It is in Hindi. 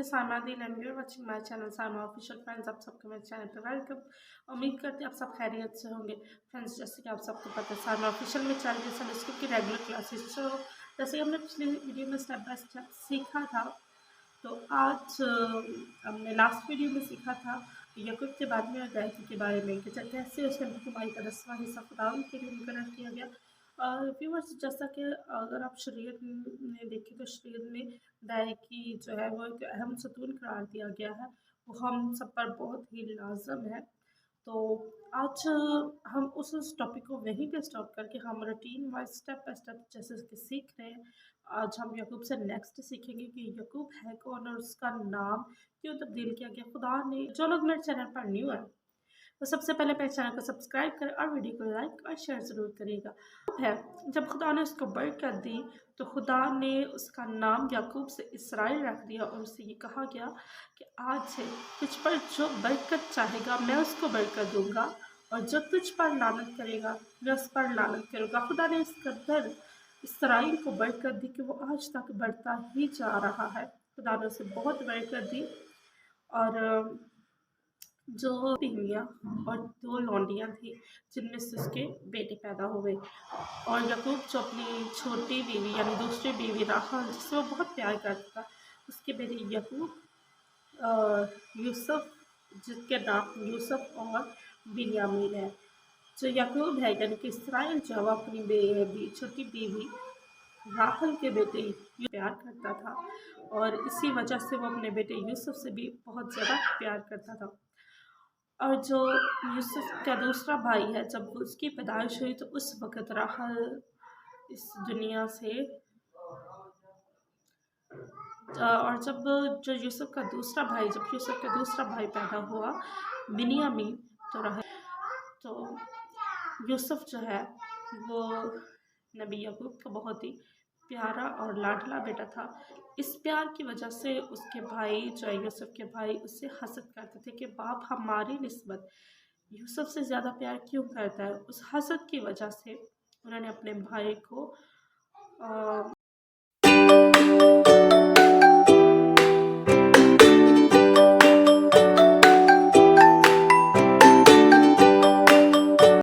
is Saima Dil and you're watching my channel Saima Official Friends। आप सबको मेरे चैनल पर वेलकम। उम्मीद करते हैं आप सब खैरियत से होंगे। फ्रेंड्स, जैसे कि आप सबको पता है साइमा ऑफिशियल में चल रही संस्कृत की रेगुलर क्लासेस। तो जैसे हमने पिछली वीडियो में स्टेप बाय स्टेप सीखा था, तो आज हमने लास्ट वीडियो में सीखा था यकूब के बारे में और गायत्री के बारे में कि कैसे उसने हुमायूं का 10वां हिस्सा खुदावंद के लिए मुकर्रर किया गया। व्यूअर्स, जैसा कि अगर आप शरीयत में देखें तो शरीयत में दाई की जो है वो एक अहम सतून करार दिया गया है, वो हम सब पर बहुत ही लाजम है। तो आज हम उस टॉपिक को वहीं पे स्टॉप करके हम routine wise step by step जैसे कि सीख रहे हैं। आज हम यकूब से नेक्स्ट सीखेंगे कि यकूब है कौन और उसका नाम क्यों तब्दील किया गया खुदा ने। जो लोग मेरे चैनल पर न्यू है तो सबसे पहले मेरे चैनल को सब्सक्राइब करें और वीडियो को लाइक और शेयर ज़रूर करिएगा। है जब खुदा ने उसको बरकत दी तो खुदा ने उसका नाम याकूब से इसराइल रख दिया और उससे ये कहा गया कि आज से तुझ पर जो बरकत चाहेगा मैं उसको बरकत दूंगा और जो तुझ पर लानत करेगा मैं उस पर लानत करूँगा। खुदा ने इस कदर इसराइल को बरकत दी कि वो आज तक बढ़ता ही जा रहा है। खुदा ने उसे बहुत बरकत दी और जो बीवियाँ और 2 लौंडियाँ थी जिनमें से उसके बेटे पैदा हुए। और यकूब जो अपनी छोटी बीवी यानी दूसरी बीवी राहल जिससे वो बहुत प्यार करता था, उसके बेटे यकूब यूसुफ, जिसके नाम यूसुफ और बिन्यामीन है। जो यकूब है यानी कि इसराइल जो वो अपनी छोटी बीवी राहल के बेटे प्यार करता था और इसी वजह से वो अपने बेटे यूसुफ से भी बहुत ज़्यादा प्यार करता था। और जो यूसुफ का दूसरा भाई है, जब उसकी पैदाइश हुई तो उस वक़्त राहल इस दुनिया से और जब जो यूसुफ का दूसरा भाई पैदा हुआ बिन्यामीन, तो यूसुफ जो है वो नबी यकूब का बहुत ही प्यारा और लाडला बेटा था। इस प्यार की वजह से उसके भाई जो है यूसुफ के भाई उससे हसद करते थे कि बाप हमारी निस्बत यूसुफ से ज़्यादा प्यार क्यों करता है। उस हसद की वजह से उन्होंने अपने भाई को